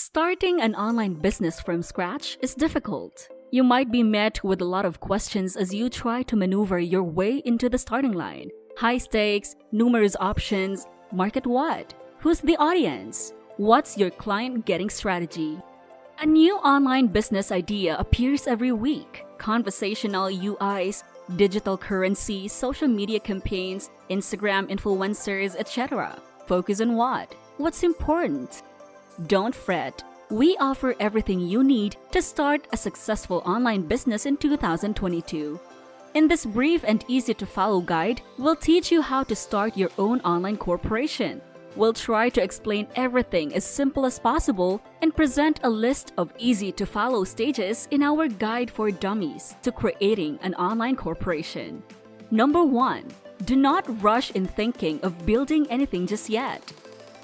Starting an online business from scratch is difficult. You might be met with a lot of questions as you try to maneuver your way into the starting line. High stakes, numerous options, market what? Who's the audience? What's your client getting strategy? A new online business idea appears every week. Conversational UIs, digital currency, social media campaigns, Instagram influencers, etc. Focus on what? What's important? Don't fret. We offer everything you need to start a successful online business in 2022. In this brief and easy-to-follow guide, we'll teach you how to start your own online corporation. We'll try to explain everything as simple as possible and present a list of easy-to-follow stages in our guide for dummies to creating an online corporation. Number 1. Do not rush in thinking of building anything just yet.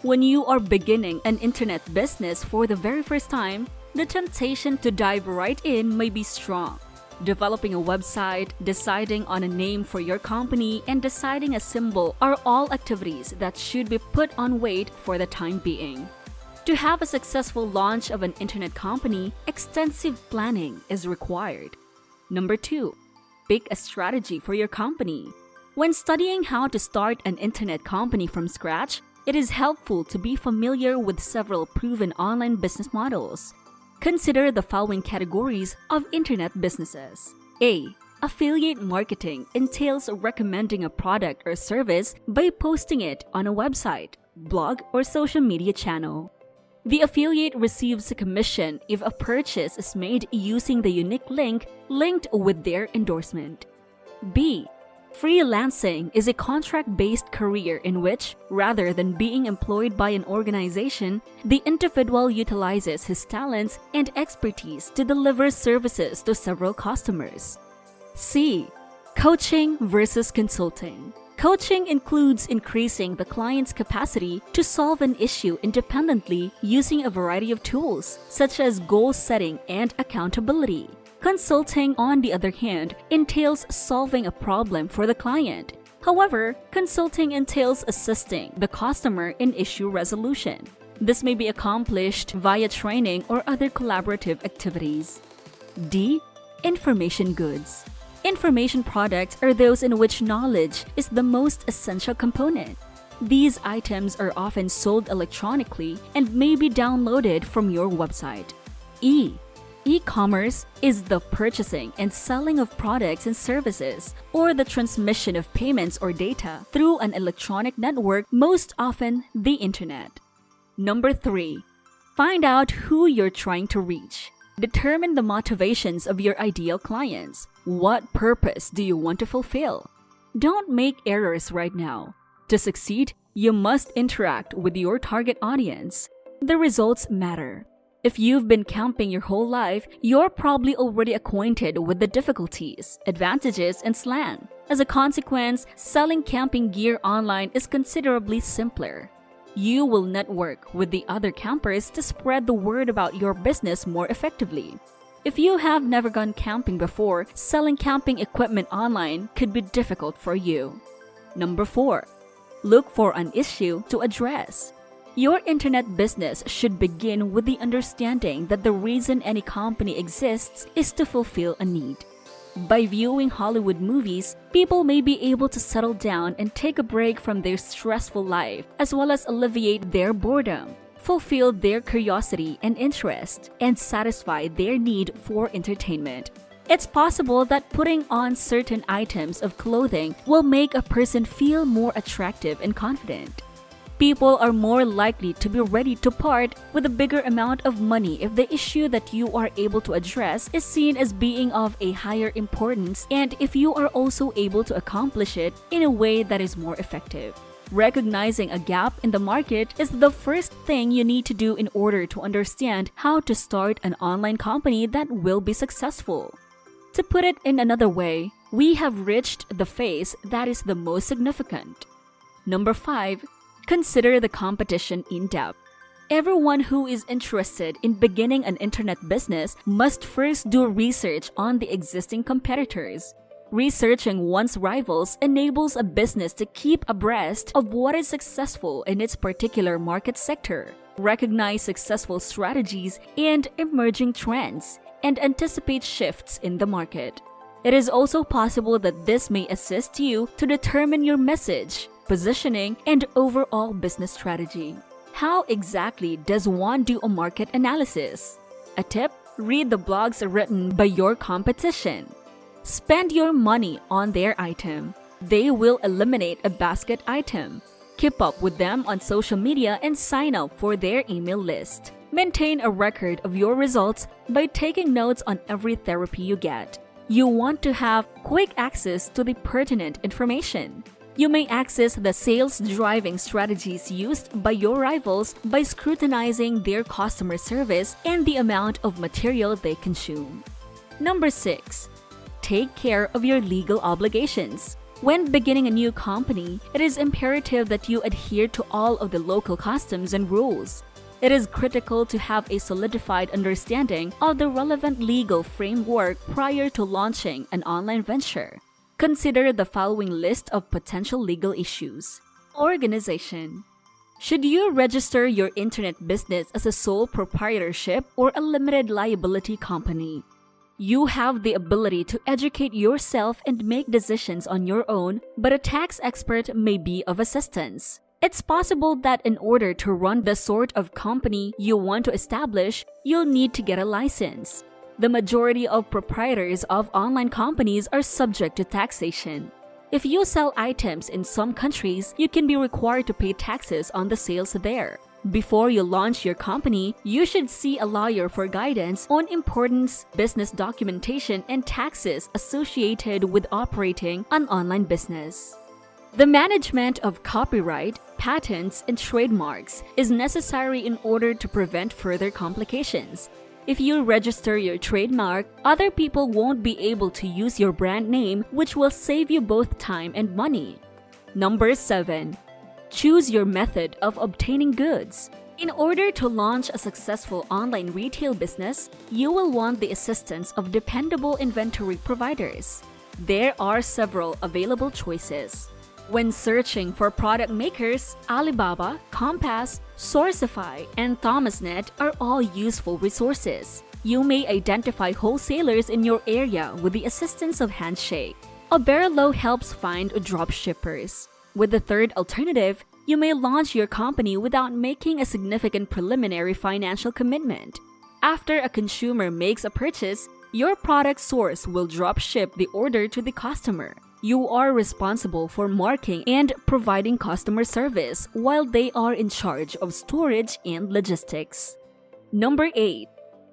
When you are beginning an internet business for the very first time, the temptation to dive right in may be strong. Developing a website, deciding on a name for your company, and deciding a symbol are all activities that should be put on wait for the time being. To have a successful launch of an internet company, extensive planning is required. Number 2. Pick a strategy for your company. When studying how to start an internet company from scratch, it is helpful to be familiar with several proven online business models. Consider the following categories of internet businesses. A. Affiliate marketing entails recommending a product or service by posting it on a website, blog, or social media channel. The affiliate receives a commission if a purchase is made using the unique link linked with their endorsement. B. Freelancing is a contract-based career in which, rather than being employed by an organization, the individual utilizes his talents and expertise to deliver services to several customers. C. Coaching versus consulting. Coaching includes increasing the client's capacity to solve an issue independently using a variety of tools, such as goal setting and accountability. Consulting, on the other hand, entails solving a problem for the client. However, consulting entails assisting the customer in issue resolution. This may be accomplished via training or other collaborative activities. D. Information goods. Information products are those in which knowledge is the most essential component. These items are often sold electronically and may be downloaded from your website. E. E-commerce is the purchasing and selling of products and services, or the transmission of payments or data through an electronic network, most often the internet. Number 3. Find out who you're trying to reach. Determine the motivations of your ideal clients. What purpose do you want to fulfill? Don't make errors right now. To succeed, you must interact with your target audience. The results matter. If you've been camping your whole life, you're probably already acquainted with the difficulties, advantages, and slang. As a consequence, selling camping gear online is considerably simpler. You will network with the other campers to spread the word about your business more effectively. If you have never gone camping before, selling camping equipment online could be difficult for you. Number 4. Look for an issue to address. Your internet business should begin with the understanding that the reason any company exists is to fulfill a need. By viewing Hollywood movies, people may be able to settle down and take a break from their stressful life, as well as alleviate their boredom, fulfill their curiosity and interest, and satisfy their need for entertainment. It's possible that putting on certain items of clothing will make a person feel more attractive and confident. People are more likely to be ready to part with a bigger amount of money if the issue that you are able to address is seen as being of a higher importance, and if you are also able to accomplish it in a way that is more effective. Recognizing a gap in the market is the first thing you need to do in order to understand how to start an online company that will be successful. To put it in another way, we have reached the phase that is the most significant. Number 5. Consider the competition in depth. Everyone who is interested in beginning an internet business must first do research on the existing competitors. Researching one's rivals enables a business to keep abreast of what is successful in its particular market sector. recognize successful strategies and emerging trends, and anticipate shifts in the market. It is also possible that this may assist you to determine your message, positioning, and overall business strategy. How exactly does one do a market analysis? A tip: read the blogs written by your competition. Spend your money on their item. They will eliminate a basket item. Keep up with them on social media and sign up for their email list. Maintain a record of your results by taking notes on every therapy you get. You want to have quick access to the pertinent information. You may access the sales-driving strategies used by your rivals by scrutinizing their customer service and the amount of material they consume. Number 6. Take care of your legal obligations. When beginning a new company, it is imperative that you adhere to all of the local customs and rules. It is critical to have a solidified understanding of the relevant legal framework prior to launching an online venture. Consider the following list of potential legal issues. Organization. Should you register your internet business as a sole proprietorship or a limited liability company? You have the ability to educate yourself and make decisions on your own, but a tax expert may be of assistance. It's possible that in order to run the sort of company you want to establish, you'll need to get a license. The majority of proprietors of online companies are subject to taxation. If you sell items in some countries, you can be required to pay taxes on the sales there. Before you launch your company, you should see a lawyer for guidance on important business documentation and taxes associated with operating an online business. The management of copyright, patents, and trademarks is necessary in order to prevent further complications. If you register your trademark, other people won't be able to use your brand name, which will save you both time and money. Number 7. Choose your method of obtaining goods. In order to launch a successful online retail business, you will want the assistance of dependable inventory providers. There are several available choices. When searching for product makers, Alibaba, Compass, Sourcify, and Thomasnet are all useful resources. You may identify wholesalers in your area with the assistance of Handshake. Oberlo helps find dropshippers. With the third alternative, you may launch your company without making a significant preliminary financial commitment. After a consumer makes a purchase, your product source will dropship the order to the customer. You are responsible for marketing and providing customer service while they are in charge of storage and logistics. Number 8.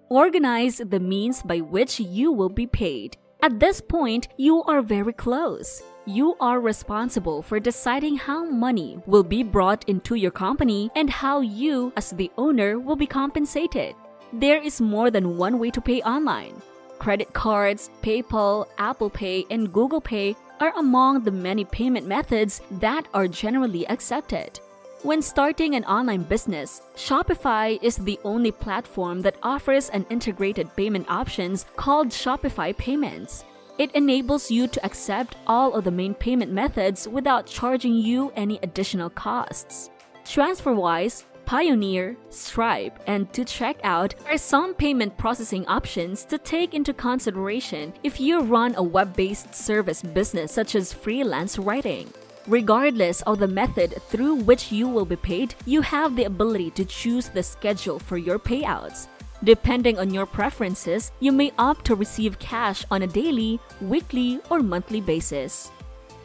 Organize the means by which you will be paid. At this point, you are very close. You are responsible for deciding how money will be brought into your company and how you, as the owner, will be compensated. There is more than one way to pay online. Credit cards, PayPal, Apple Pay, and Google Pay are among the many payment methods that are generally accepted. When starting an online business, Shopify is the only platform that offers an integrated payment options called Shopify Payments. It enables you to accept all of the main payment methods without charging you any additional costs. TransferWise, Payoneer, Stripe, and To Checkout are some payment processing options to take into consideration if you run a web-based service business such as freelance writing. Regardless of the method through which you will be paid, you have the ability to choose the schedule for your payouts. Depending on your preferences, you may opt to receive cash on a daily, weekly, or monthly basis.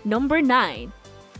Number 9.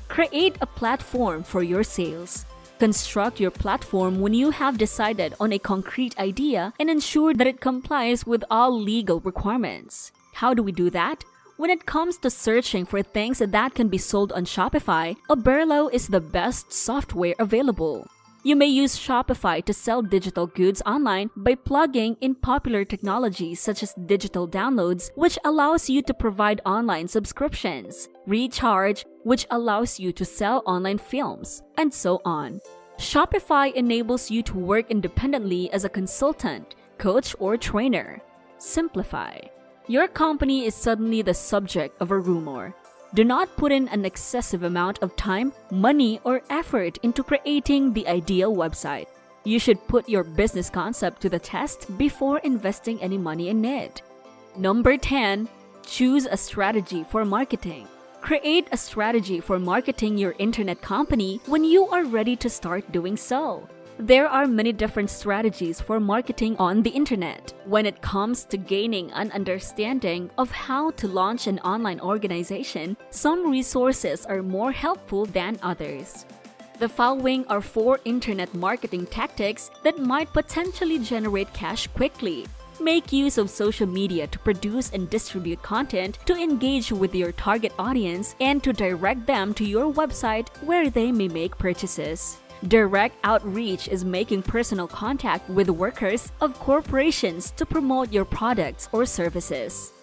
Create a platform for your sales. Construct your platform when you have decided on a concrete idea and ensure that it complies with all legal requirements. How do we do that? When it comes to searching for things that can be sold on Shopify, Oberlo is the best software available. You may use Shopify to sell digital goods online by plugging in popular technologies such as digital downloads, which allows you to provide online subscriptions, Recharge, which allows you to sell online films, and so on. Shopify enables you to work independently as a consultant, coach, or trainer. Simplify. Your company is suddenly the subject of a rumor. Do not put in an excessive amount of time, money, or effort into creating the ideal website. You should put your business concept to the test before investing any money in it. Number 10. Choose a strategy for marketing. Create a strategy for marketing your internet company when you are ready to start doing so. There are many different strategies for marketing on the internet. When it comes to gaining an understanding of how to launch an online organization, some resources are more helpful than others. The following are 4 internet marketing tactics that might potentially generate cash quickly. Make use of social media to produce and distribute content to engage with your target audience and to direct them to your website where they may make purchases. Direct outreach is making personal contact with workers of corporations to promote your products or services.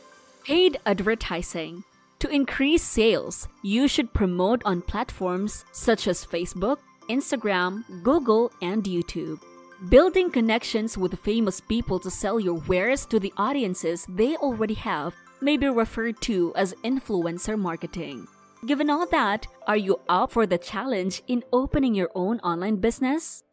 Paid advertising. To increase sales, you should promote on platforms such as Facebook, Instagram, Google, and YouTube. Building connections with famous people to sell your wares to the audiences they already have may be referred to as influencer marketing. Given all that, are you up for the challenge in opening your own online business?